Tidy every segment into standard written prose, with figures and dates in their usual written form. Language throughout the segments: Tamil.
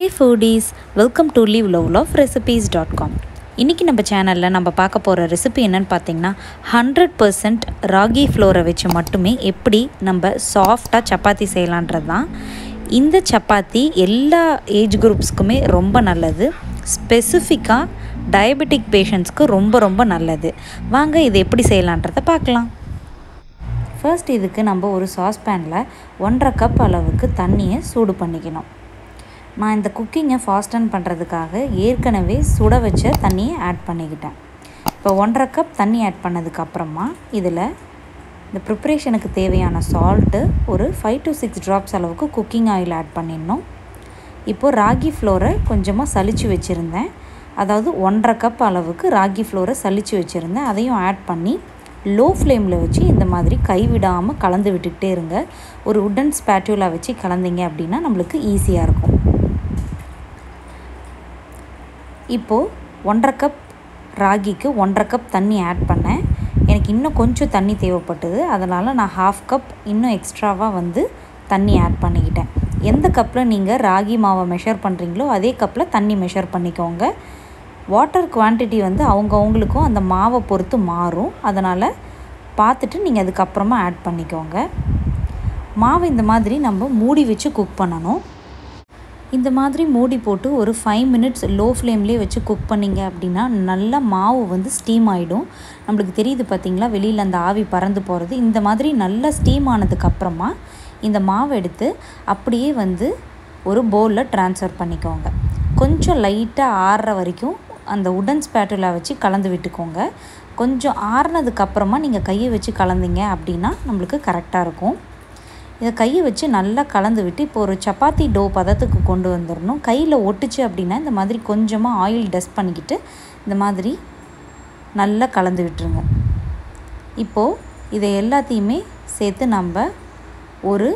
Hey foodies, welcome to liveloveloverecipes.com. இன்றைக்கி நம்ம சேனலில் நம்ம பார்க்க போகிற ரெசிபி என்னென்னு பார்த்தீங்கன்னா 100% ராகி ஃப்ளோரை வச்சு மட்டுமே எப்படி நம்ம சாஃப்டாக சப்பாத்தி செய்யலான்றது தான். இந்த சப்பாத்தி எல்லா ஏஜ் குரூப்ஸ்க்குமே ரொம்ப நல்லது. ஸ்பெசிஃபிக்காக டயபெட்டிக் பேஷண்ட்ஸ்க்கு ரொம்ப நல்லது. வாங்க இது எப்படி செய்யலான்றதை பார்க்கலாம். ஃபர்ஸ்ட் இதுக்கு நம்ம ஒரு சாஸ்பேனில் 1.5 கப் அளவுக்கு தண்ணியை சூடு பண்ணிக்கணும். நான் இந்த குக்கிங்கை ஃபாஸ்டன் பண்ணுறதுக்காக ஏற்கனவே சுட வச்ச தண்ணியை ஆட் பண்ணிக்கிட்டேன். இப்போ 1.5 கப் தண்ணி ஆட் பண்ணதுக்கப்புறமா இதில் இந்த ப்ரிப்ரேஷனுக்கு தேவையான சால்ட்டு ஒரு 5 to 6 ட்ராப்ஸ் அளவுக்கு குக்கிங் ஆயில் ஆட் பண்ணிடணும். இப்போது ராகி ஃப்ளோரை கொஞ்சமாக சலிச்சு வச்சுருந்தேன். அதாவது 1.5 கப் அளவுக்கு ராகி ஃப்ளோரை சலிச்சு வச்சுருந்தேன். அதையும் ஆட் பண்ணி லோ ஃப்ளேமில் வச்சு இந்த மாதிரி கைவிடாமல் கலந்து விட்டுக்கிட்டே இருங்க. ஒரு உட்டன் ஸ்பேட்யூலா வச்சு கலந்தீங்க அப்படின்னா நம்மளுக்கு ஈஸியாக இருக்கும். இப்போது 1.5 கப் ராகிக்கு 1.5 கப் தண்ணி ஆட் பண்ணேன். எனக்கு இன்னும் கொஞ்சம் தண்ணி தேவைப்பட்டது. அதனால் நான் 1/2 கப் இன்னும் எக்ஸ்ட்ராவாக தண்ணி ஆட் பண்ணிக்கிட்டேன். எந்த கப்பில் நீங்கள் ராகி மாவை மெஷர் பண்ணுறீங்களோ அதே கப்பில் தண்ணி மெஷர் பண்ணிக்கோங்க. வாட்டர் குவான்டிட்டி அவங்கவுங்களுக்கும் அந்த மாவை பொறுத்து மாறும். அதனால் பார்த்துட்டு நீங்கள் அதுக்கப்புறமா ஆட் பண்ணிக்கோங்க. மாவு இந்த மாதிரி நம்ம மூடி வச்சு குக் பண்ணணும். இந்த மாதிரி மூடி போட்டு ஒரு 5 மினிட்ஸ் லோ ஃப்ளேம்லேயே வச்சு குக் பண்ணிங்க அப்படின்னா நல்லா மாவு ஸ்டீம் ஆகிடும். நம்மளுக்கு தெரியுது பார்த்திங்களா, வெளியில் அந்த ஆவி பறந்து போகிறது. இந்த மாதிரி நல்லா ஸ்டீம் ஆனதுக்கப்புறமா இந்த மாவை எடுத்து அப்படியே ஒரு பவுலில் ட்ரான்ஸ்ஃபர் பண்ணிக்கோங்க. கொஞ்சம் லைட்டாக ஆறுற வரைக்கும் அந்த உடன் ஸ்பேட்டுலா வச்சு கலந்து விட்டுக்கோங்க. கொஞ்சம் ஆறுனதுக்கப்புறமா நீங்கள் கையை வச்சு கலந்தீங்க அப்படின்னா நம்மளுக்கு கரெக்டாக இருக்கும். இதை கையை வச்சு நல்லா கலந்து விட்டு இப்போ ஒரு சப்பாத்தி டோ பதத்துக்கு கொண்டு வந்துடணும். கையில் ஒட்டுச்சு அப்படின்னா இந்த மாதிரி கொஞ்சமாக ஆயில் டஸ்ட் பண்ணிக்கிட்டு இந்த மாதிரி நல்லா கலந்து விட்டுருங்க. இப்போது இதை எல்லாத்தையுமே சேர்த்து நம்ம ஒரு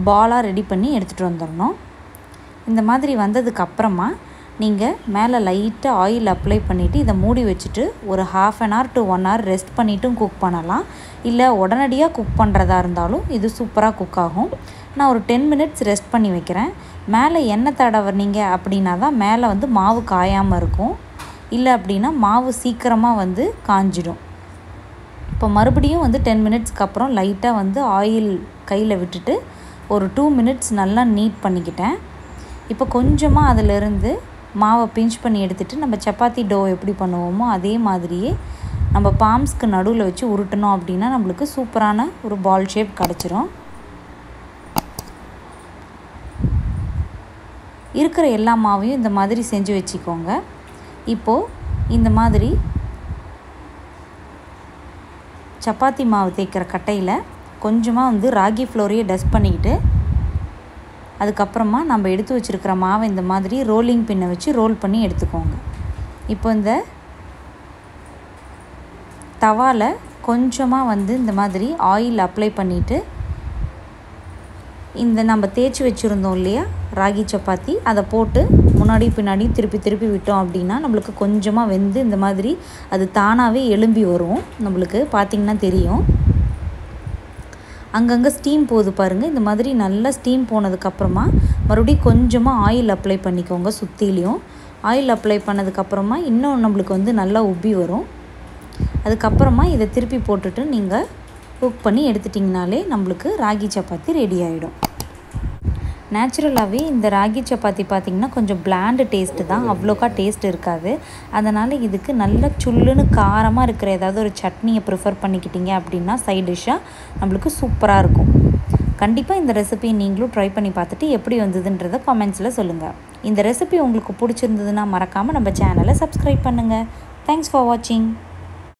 பாலாக ரெடி பண்ணி எடுத்துகிட்டு வந்துடணும். இந்த மாதிரி வந்ததுக்கப்புறமா நீங்கள் மேலே லைட்டாக ஆயில் அப்ளை பண்ணிவிட்டு இதை மூடி வச்சுட்டு ஒரு 1/2 an hour to 1 hour rest பண்ணிவிட்டும் குக் பண்ணலாம். இல்லை உடனடியாக குக் பண்ணுறதா இருந்தாலும் இது சூப்பராக குக் ஆகும். நான் ஒரு 10 மினிட்ஸ் ரெஸ்ட் பண்ணி வைக்கிறேன். மேலே எண்ணெய் தடவுனீங்க அப்படின்னா தான் மேலே மாவு காயாமல் இருக்கும். இல்லை அப்படின்னா மாவு சீக்கிரமாக காஞ்சிடும். இப்போ மறுபடியும் 10 மினிட்ஸ்க்கு அப்புறம் லைட்டாக ஆயில் கையில் விட்டுட்டு ஒரு 2 மினிட்ஸ் நல்லா நீட் பண்ணிக்கிட்டேன். இப்போ கொஞ்சமாக அதிலிருந்து மாவை பிஞ்ச் பண்ணி எடுத்துகிட்டு நம்ம சப்பாத்தி டோ எப்படி பண்ணுவோமோ அதே மாதிரியே நம்ம பாம்ஸ்க்கு நடுவில் வச்சு உருட்டணும் அப்படின்னா நம்மளுக்கு சூப்பரான ஒரு பால் ஷேப் கிடச்சிரும். இருக்கிற எல்லா மாவையும் இந்த மாதிரி செஞ்சு வச்சுக்கோங்க. இப்போது இந்த மாதிரி சப்பாத்தி மாவு தேய்க்கிற கட்டையில் கொஞ்சமாக ராகி ஃப்ளோரையை டஸ்ட் பண்ணிக்கிட்டு அதுக்கப்புறமா நம்ம எடுத்து வச்சுருக்கிற மாவை இந்த மாதிரி ரோலிங் பின்னை வச்சு ரோல் பண்ணி எடுத்துக்கோங்க. இப்போ இந்த தவாவில் கொஞ்சமாக இந்த மாதிரி ஆயில் அப்ளை பண்ணிவிட்டு இந்த நம்ம தேய்ச்சி வச்சுருந்தோம் இல்லையா ராகி சப்பாத்தி, அதை போட்டு முன்னாடி பின்னாடி திருப்பி விட்டோம் அப்படின்னா நம்மளுக்கு கொஞ்சமாக வெந்து இந்த மாதிரி அது தானாகவே எழும்பி வரும். நம்மளுக்கு பார்த்திங்கன்னா தெரியும். அங்கங்கே ஸ்டீம் போகுது பாருங்கள். இந்த மாதிரி நல்லா ஸ்டீம் போனதுக்கப்புறமா மறுபடியும் கொஞ்சமாக ஆயில் அப்ளை பண்ணிக்கோங்க. சுற்றிலையும் ஆயில் அப்ளை பண்ணதுக்கப்புறமா இன்னும் நம்மளுக்கு நல்லா உப்பி வரும். அதுக்கப்புறமா இதை திருப்பி போட்டுட்டு நீங்கள் குக் பண்ணி எடுத்துட்டிங்கனாலே நம்மளுக்கு ராகி சப்பாத்தி ரெடி ஆகிடும். நேச்சுரலாகவே இந்த ராகி சப்பாத்தி பார்த்திங்கன்னா கொஞ்சம் பிளாண்டு டேஸ்ட்டு தான், அவ்வளோக்கா டேஸ்ட் இருக்காது. அதனால் இதுக்கு நல்ல சுள்ளுன்னு காரமாக இருக்கிற ஏதாவது ஒரு சட்னியை ப்ரிஃபர் பண்ணிக்கிட்டீங்க அப்படின்னா சைட் டிஷ்ஷாக நம்மளுக்கு சூப்பராக இருக்கும். கண்டிப்பாக இந்த ரெசிபியை நீங்களும் ட்ரை பண்ணி பார்த்துட்டு எப்படி வந்ததுன்றதை கமெண்ட்ஸில் சொல்லுங்கள். இந்த ரெசிபி உங்களுக்கு பிடிச்சிருந்ததுன்னா மறக்காமல் நம்ம சேனலை சப்ஸ்கிரைப் பண்ணுங்கள். தேங்க்ஸ் ஃபார் வாட்சிங்.